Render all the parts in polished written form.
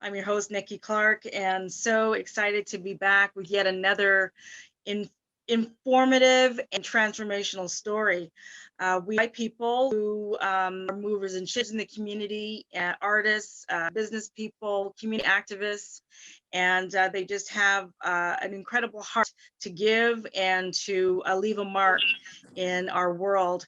I'm your host, Nikki Clarke, and so excited to be back with yet another in, informative and transformational story. We invite people who are movers and shakers in the community, artists, business people, community activists, and they just have an incredible heart to give and to leave a mark in our world.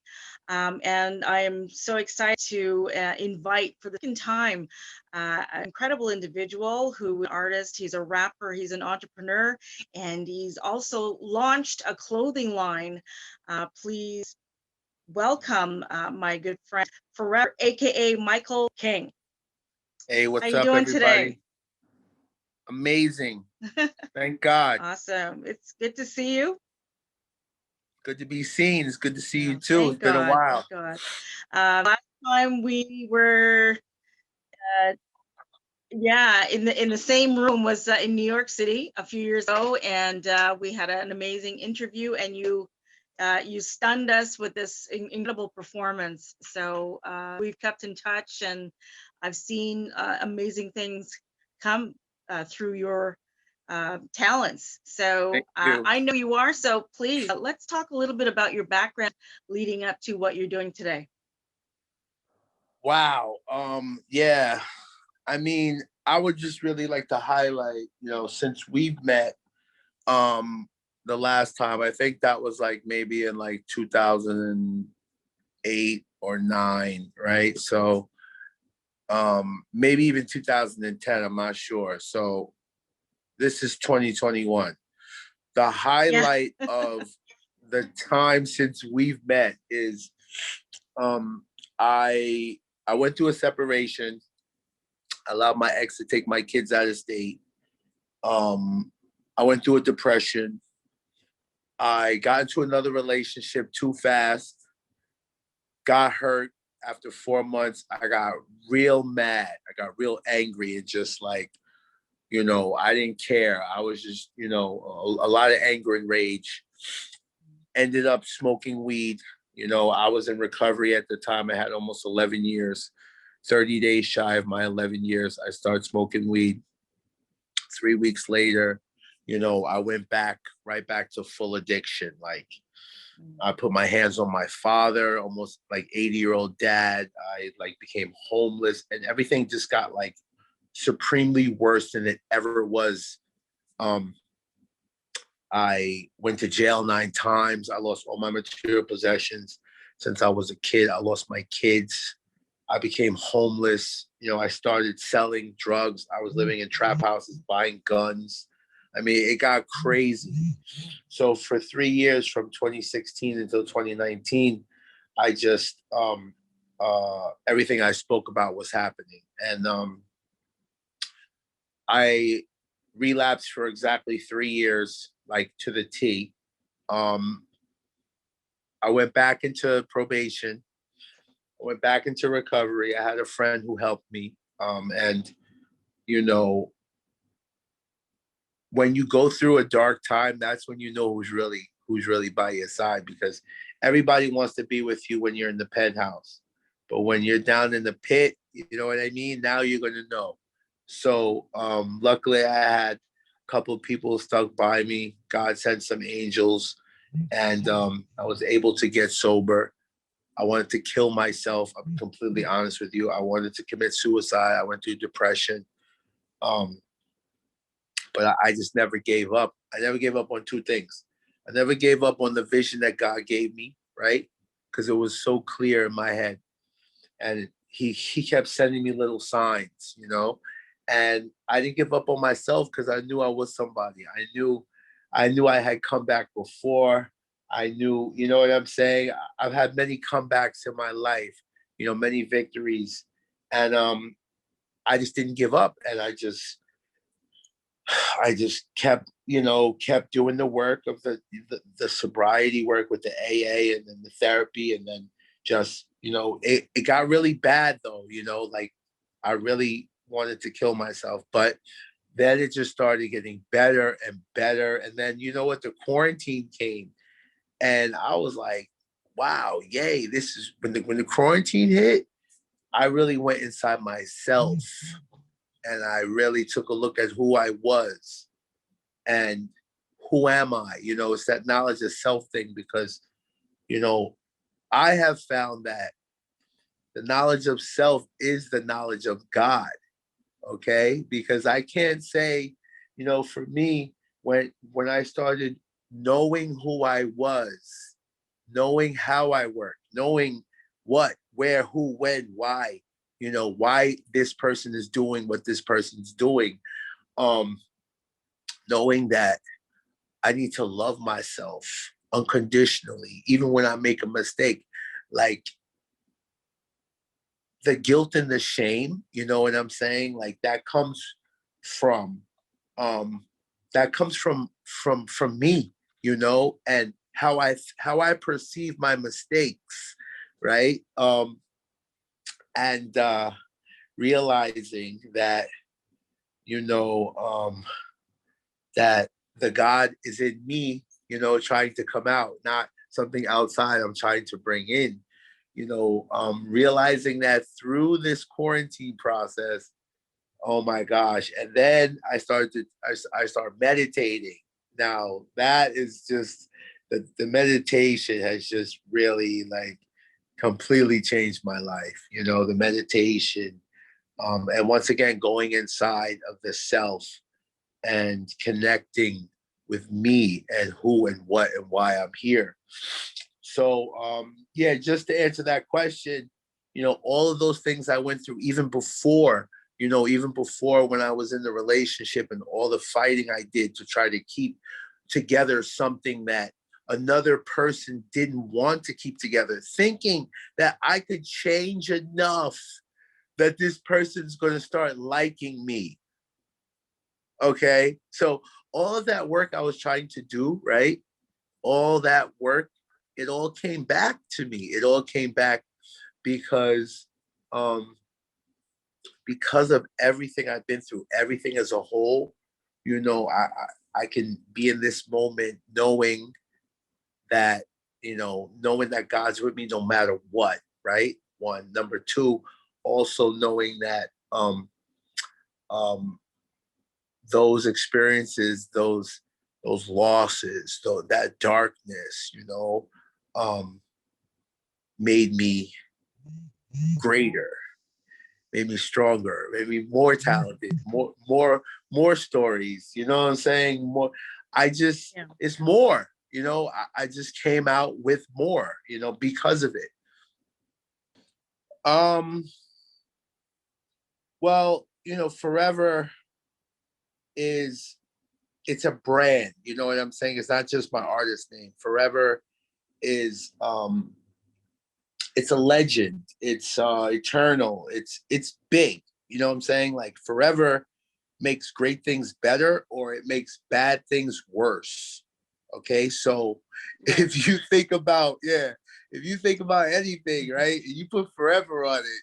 And I am so excited to invite for the second time an incredible individual who is an artist. He's a rapper, he's an entrepreneur, and he's also launched a clothing line. Please welcome my good friend Forever, aka Michael King. Hey, How what's you up, doing everybody? today? Amazing. Thank God. Awesome. It's good to see you. Good to be seen. It's good to see you Oh, too. It's thank been a God. while. Thank God. Last time we were uh, yeah, in the same room was in New York City a few years ago, and we had an amazing interview, and you stunned us with this incredible performance. So we've kept in touch, and I've seen amazing things come through your talents. So Thank you. I know you are. So please, let's talk a little bit about your background leading up to what you're doing today. Wow. Yeah. I mean, I would just really like to highlight, since we've met the last time, I think that was like maybe in like 2008 or 9, right? So maybe even 2010, I'm not sure. So this is 2021. The Yeah. highlight of the time since we've met is um I I went through a separation, allowed my ex to take my kids out of state. I went through a depression. I got into another relationship too fast, got hurt after 4 months. I got real mad. I got real angry and just like, I didn't care. I was just, a lot of anger and rage. Ended up smoking weed. I was in recovery at the time. I had almost 11 years, 30 days shy of my 11 years. I started smoking weed. 3 weeks later, I went right back to full addiction. Like, I put my hands on my father, almost like 80-year-old dad. I like became homeless, and everything just got like supremely worse than it ever was. Um, I went to jail 9 times. I lost all my material possessions. Since I was a kid, I lost my kids. I became homeless. I started selling drugs. I was living in trap houses, buying guns. I mean, it got crazy. So for 3 years, from 2016 until 2019, I just everything I spoke about was happening, and I relapsed for exactly 3 years, like to the T. Um, I went back into probation. I went back into recovery. I had a friend who helped me. And, you know, when you go through a dark time, that's when you know who's really by your side, because everybody wants to be with you when you're in the penthouse. But when you're down in the pit, you know what I mean? Now you're gonna know. So luckily I had a couple of people stuck by me. God sent some angels, and I was able to get sober. I wanted to kill myself. I'm completely honest with you. I wanted to commit suicide. I went through depression. Um, but I just never gave up. I never gave up on two things. I never gave up on the vision that God gave me, right? Because it was so clear in my head. And he kept sending me little signs. And I didn't give up on myself because I knew I was somebody. I knew I had come back before. I knew, you know what I'm saying? I've had many comebacks in my life, many victories. And I just didn't give up. And I just kept doing the work of the sobriety work with the AA, and then the therapy, and then just, it got really bad though, like I really wanted to kill myself, but then it just started getting better and better. And then, you know what, the quarantine came, and I was like, wow, yay, this is when the quarantine hit. I really went inside myself, and I really took a look at who I was and who am I? You know, it's that knowledge of self thing, because, you know, I have found that the knowledge of self is the knowledge of God. Okay, because I can't say, you know, for me, when I started knowing who I was, knowing how I work, knowing what, where, who, when, why, you know, why this person is doing what this person's doing, um, knowing that I need to love myself unconditionally, even when I make a mistake. Like, the guilt and the shame, you know what I'm saying? Like, from um that comes from me, you know, and how I perceive my mistakes, right? And realizing that, you know, that the God is in me, you know, trying to come out, not something outside I'm trying to bring in. You know, realizing that through this quarantine process, oh my gosh. And then I start meditating. Now that is just, the meditation has just really like completely changed my life. You know, the meditation, and once again, going inside of the self and connecting with me and who and what and why I'm here. So yeah, just to answer that question, you know, all of those things I went through even before, you know, even before when I was in the relationship, and all the fighting I did to try to keep together something that another person didn't want to keep together, thinking that I could change enough that this person's going to start liking me. Okay. So all of that work I was trying to do, right? All that work, it all came back to me. It all came back because um because of everything I've been through, everything as a whole, you know, I can be in this moment knowing that, you know, knowing that God's with me no matter what, right? One. Number two, also knowing that um those experiences, those losses, that darkness, you know, um, made me greater, made me stronger, made me more talented, more stories. You know what I'm saying? More. Yeah. It's more. You know, I just came out with more. You know, because of it. Um. Well, you know, forever is, it's a brand. You know what I'm saying? It's not just my artist name. Forever is it's a legend. It's eternal. It's big. You know what I'm saying? Like, forever makes great things better, or it makes bad things worse. Okay, so if you think about, yeah, if you think about anything, right, and you put forever on it,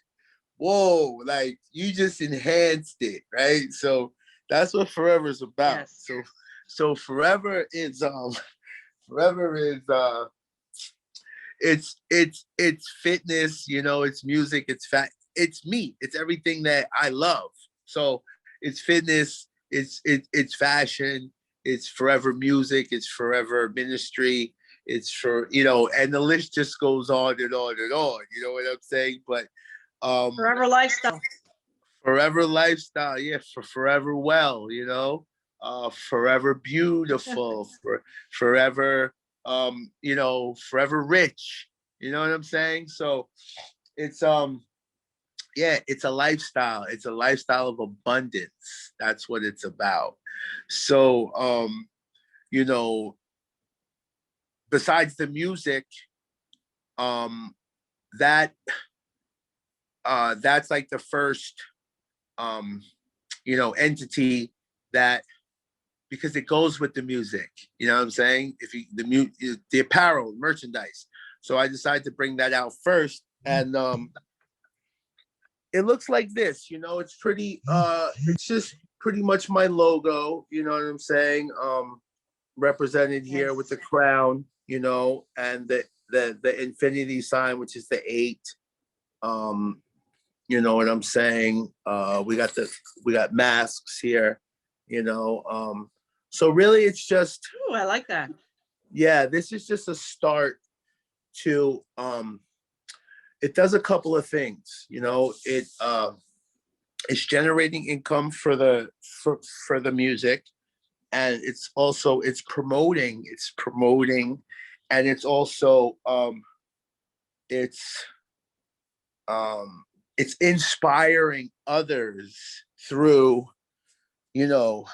whoa, like you just enhanced it, right? So that's what forever is about. Yes. So forever is it's fitness, you know, it's music, it's fat, it's me, it's everything that I love. So it's fitness, it's fashion, it's forever music, it's forever ministry, it's for, you know, and the list just goes on and on and on, you know what I'm saying? But Forever lifestyle. forever lifestyle, yeah, for forever well, you know, forever beautiful, for forever, you know, forever rich, you know what I'm saying? So it's yeah, it's a lifestyle, it's a lifestyle of abundance. That's what it's about. So you know, besides the music, um that that's like the first um you know, entity that, because it goes with the music. You know what I'm saying? If you the apparel, merchandise. So I decided to bring that out first, and it looks like this. You know, it's pretty. It's just pretty much my logo. You know what I'm saying? Represented here with Yes. the crown. You know, and the infinity sign, which is the 8. Um, You know what I'm saying? We got masks here, you know. So really it's just, Ooh, I like that. yeah, this is just a start to it does a couple of things, you know. It's generating income for the music, and it's promoting, and it's also it's um it's inspiring others through, you know,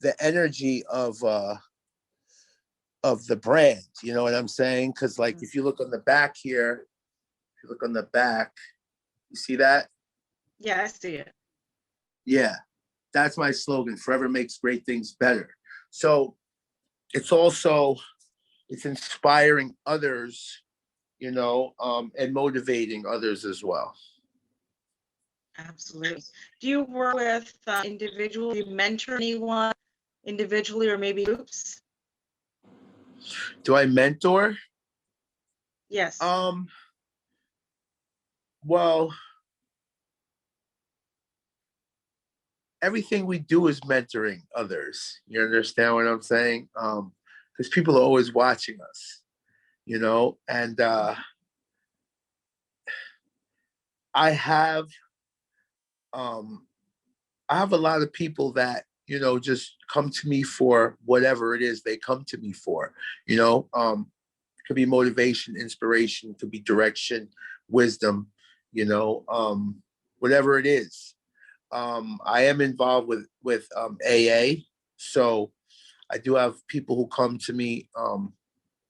the energy of the brand, you know what I'm saying? Because like if you look on the back here, if you look on the back, you see that? Yeah, I see it. Yeah, that's my slogan: forever makes great things better. So it's also, it's inspiring others, you know, and motivating others as well. Absolutely. Do you work with individuals? Do you mentor anyone individually or maybe groups? Do I mentor? Yes. Um, well, everything we do is mentoring others. You understand what I'm saying? Because people are always watching us, you know, and I have um I have a lot of people that, you know, just come to me for whatever it is they come to me for, you know. Could be motivation, inspiration, could be direction, wisdom, you know, whatever it is. I am involved with AA, so I do have people who come to me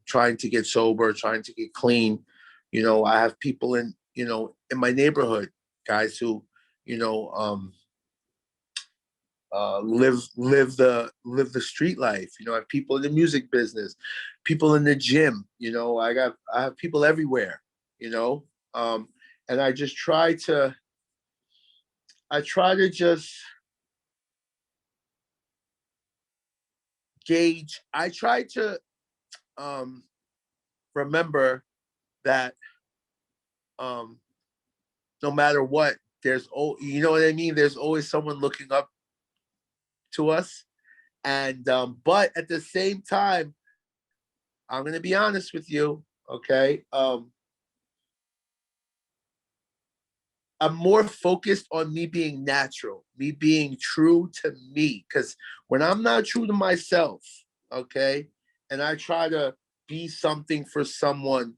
trying to get sober, trying to get clean. You know, I have people in, you know, in my neighborhood, guys who, you know, live the street life. You know, I have people in the music business, people in the gym. You know, I have people everywhere. You know, and I try to just gauge. I try to um, remember that um, no matter what, you know what I mean. There's always someone looking up to us, and but at the same time, I'm gonna be honest with you. Okay, I'm more focused on me being natural, me being true to me. Because when I'm not true to myself, okay, and I try to be something for someone,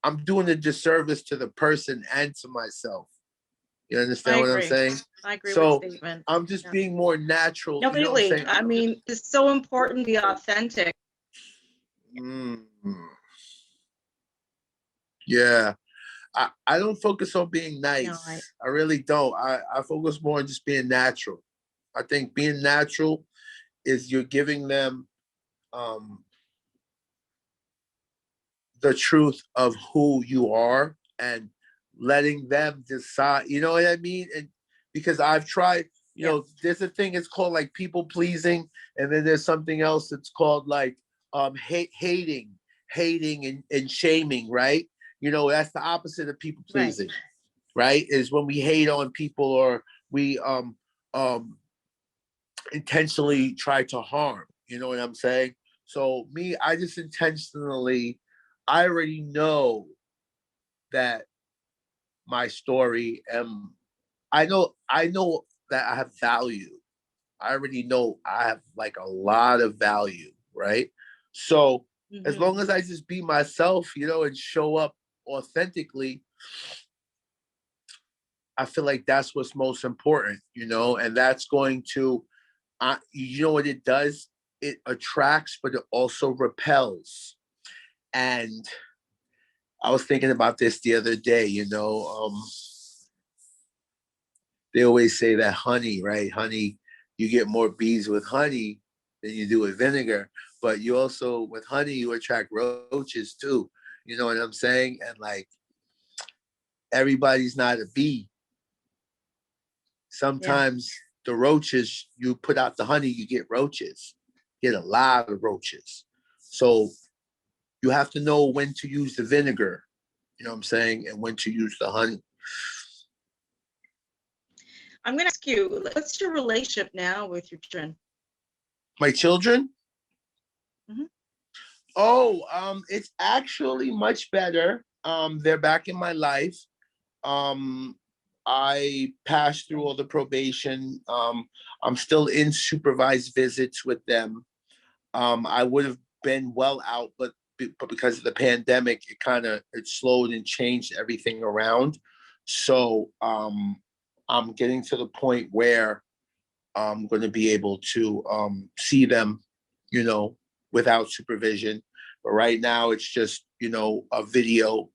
I'm doing a disservice to the person and to myself. You I understand what I'm agree. saying? I agree with the So statement. I'm just Yeah. being more natural. You know what I'm Completely. saying? I mean, it's so important to be authentic. Mm, yeah. I don't focus on being No, I nice. I really don't. I focus more on just being natural. I think being natural is you're giving them um, the truth of who you are and letting them decide. You know what I mean? And because I've tried, you yeah. know, there's a thing it's called like people pleasing, and then there's something else that's called like hating and shaming, right? You know, that's the opposite of people Right. pleasing, right? Is when we hate on people or we um intentionally try to harm. You know what I'm saying? So me, I just intentionally, I already know that my story and I know that I have value. I already know I have like a lot of value, right? So as Hmm. long as I just be myself, you know, and show up authentically, I feel like that's what's most important, you know, and that's going to, you know what it does? It attracts, but it also repels. And I was thinking about this the other day, you know, they always say that honey, right? Honey, you get more bees with honey than you do with vinegar. But you also, with honey, you attract roaches too. You know what I'm saying? And like, everybody's not a bee. Yeah. Sometimes the roaches, you put out the honey, you get roaches, you get a lot of roaches. So you have to know when to use the vinegar, you know what I'm saying, and when to use the honey. I'm going to ask you, what's your relationship now with your children? My children? Mm-hmm. Oh, it's actually much better. They're back in my life. I passed through all the probation. I'm still in supervised visits with them. I would have been well out, but because of the pandemic, it slowed and changed everything around. So I'm getting to the point where I'm going to be able to see them, without supervision. But right now, it's just a video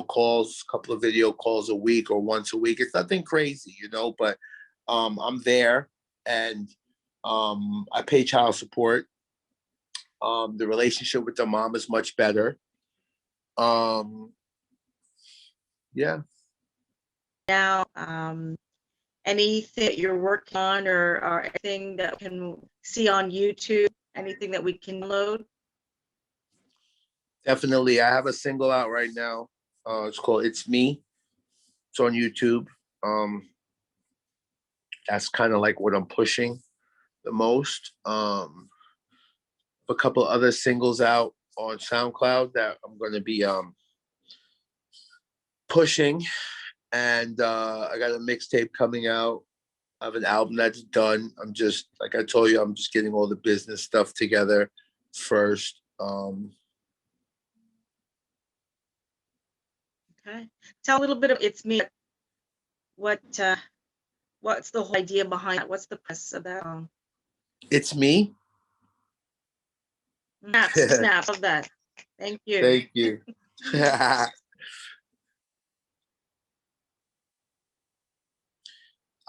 calls, a couple of video calls a week or once a week. It's nothing crazy, but I'm there, and I pay child support. The relationship with the mom is much better. Yeah. Now, anything that you're working on, or anything that we can see on YouTube, anything that we can load? Definitely. I have a single out right now. It's called It's Me. It's on YouTube. That's kind of like what I'm pushing the most. A couple other singles out on SoundCloud that I'm going to be pushing, and I got a mixtape coming out. I have an album that's done. I'm just, like I told you, I'm just getting all the business stuff together first. Okay. Tell a little bit of It's Me. What's the whole idea behind it? What's the premise of that song? It's me. Snap of that. Thank you. Thank you.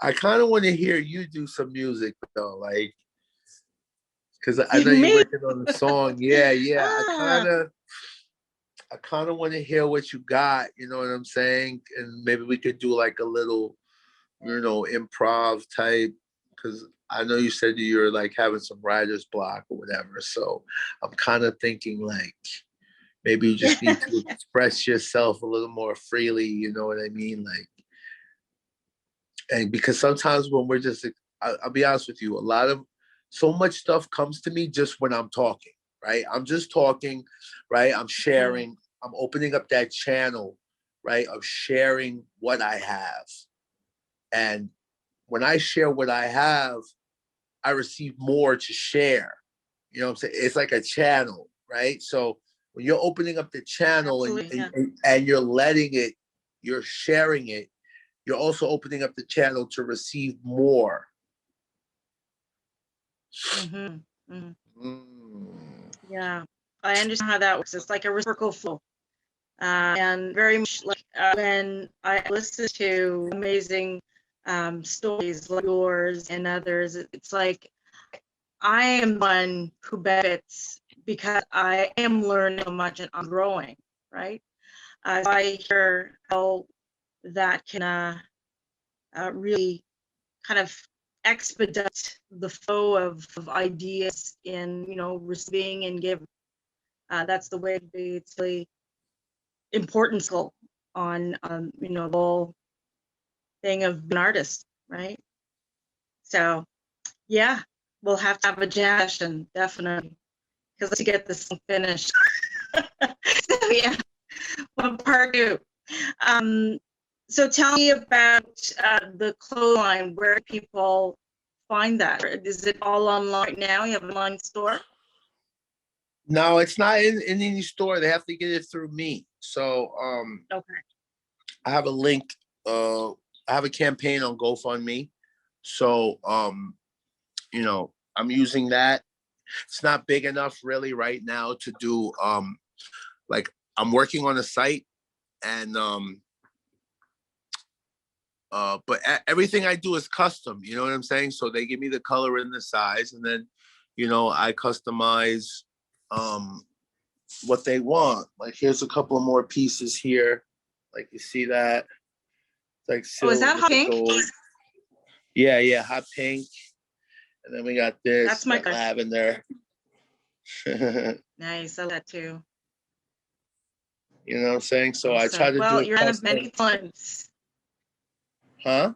I kind of want to hear you do some music though, like, because I know you're Me? working on the song. Yeah, yeah. Ah, I kind of want to hear what you got. You know what I'm saying? And maybe we could do like a little, improv type. Because I know you said you're like having some writer's block or whatever. So I'm kind of thinking like maybe you just need to express yourself a little more freely. You know what I mean? Like, and because sometimes when we're just, I'll be honest with you, so much stuff comes to me just when I'm talking, right? I'm just talking, right? I'm sharing, I'm opening up that channel, right? Of sharing what I have. And when I share what I have, I receive more to share. You know what I'm saying? It's like a channel, right? So when you're opening up the channel and you're letting it, you're sharing it, you're also opening up the channel to receive more. Mm-hmm. Yeah, I understand how that works. It's like a reciprocal flow. And very much like when I listen to amazing stories like yours and others, it's like I am one who benefits because I am learning so much and I'm growing, right? So I hear how that can really kind of expedite the flow of ideas in, receiving and giving. That's the way to be. It's really important skill on, the whole thing of being an artist, right? So, yeah, we'll have to have a jam session, definitely, because let's get this finished. So, yeah, well, part two. Um, so tell me about the clothesline. Where do people find that? Is it all online right now? You have an online store? No, it's not in any store. They have to get it through me. So Okay. I have a link. I have a campaign on GoFundMe. So I'm using that. It's not big enough really right now to do like I'm working on a site, and but everything I do is custom, you know what I'm saying? So they give me the color and the size, and then I customize what they want. Like here's a couple of more pieces here. Like you see that? It's like Oh, is silver, that hot pink? gold. Yeah, hot pink. And then we got this. That's my got lavender. Nice, I like that too. You know what I'm saying? So I try Awesome. to do Well, it you're in custom. many talents. Huh?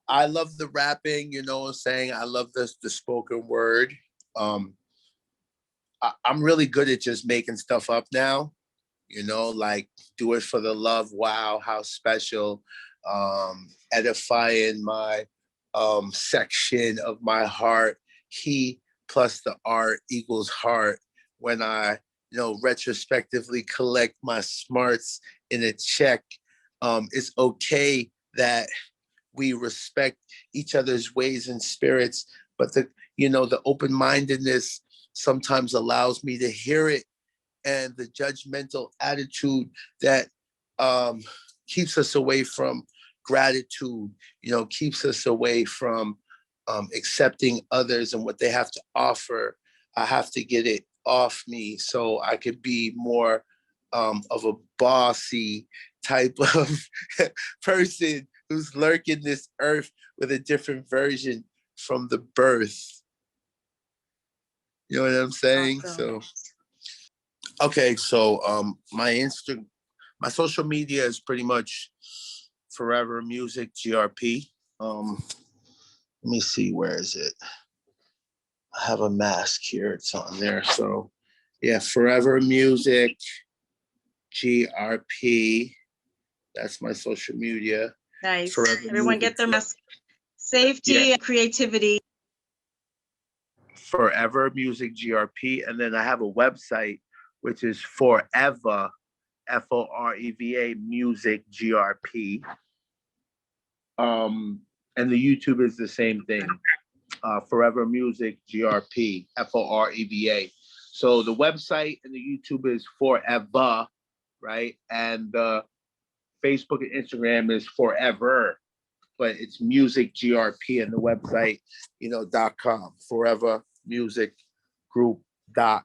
I love the rapping, you know what I'm saying? I love the spoken word. Um, I'm really good at just making stuff up now, you know, like do it for the love. Wow, how special. Edifying my section of my heart. He plus the art equals heart. When I, you know, retrospectively collect my smarts in a check, it's okay that we respect each other's ways and spirits, but the, you know, the open-mindedness sometimes allows me to hear it, and the judgmental attitude that um, keeps us away from gratitude, you know, keeps us away from accepting others and what they have to offer. I have to get it off me so I could be more of a bossy type of person who's lurking this earth with a different version from the birth. You know what I'm saying? Awesome. So okay, so my social media is pretty much Forever Music GRP. Let me see, where is it? I have a mask here, it's on there. So yeah, Forever Music GRP. That's my social media. Nice. Forever Everyone Music. get their mask. Safety Yeah. and creativity. Forever Music GRP. And then I have a website, which is Forever, FOREVA Music GRP. And the YouTube is the same thing. Forever Music GRP, FOREVA. So the website and the YouTube is Forever, right? And the Facebook and Instagram is Forever, but it's Music GRP, and the website, you know, .com, Forever Music Group.com.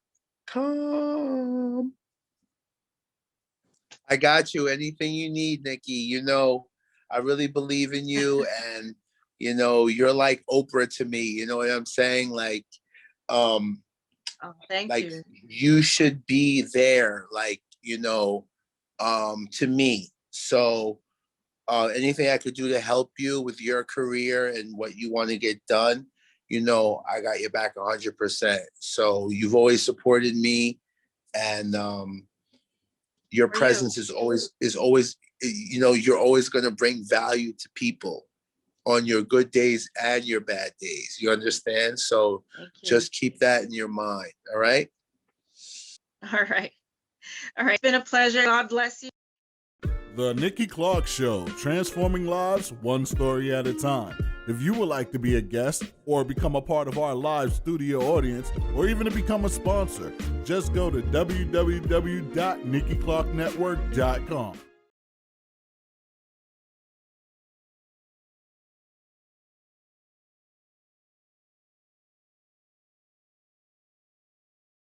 I got you. Anything you need, Nikki. You know, I really believe in you, and you know, you're like Oprah to me. You know what I'm saying? Um, Thank like you. you should be there, like, you know, to me. So anything I could do to help you with your career and what you want to get done, you know, I got your back 100%. So you've always supported me, and your presence is always, you know, you're always going to bring value to people on your good days and your bad days. You understand? So just keep that in your mind. All right. All right. All right. It's been a pleasure. God bless you. The Nikki Clarke Show, transforming lives one story at a time. If you would like to be a guest or become a part of our live studio audience, or even to become a sponsor, just go to www.NikkiClarkeNetwork.com.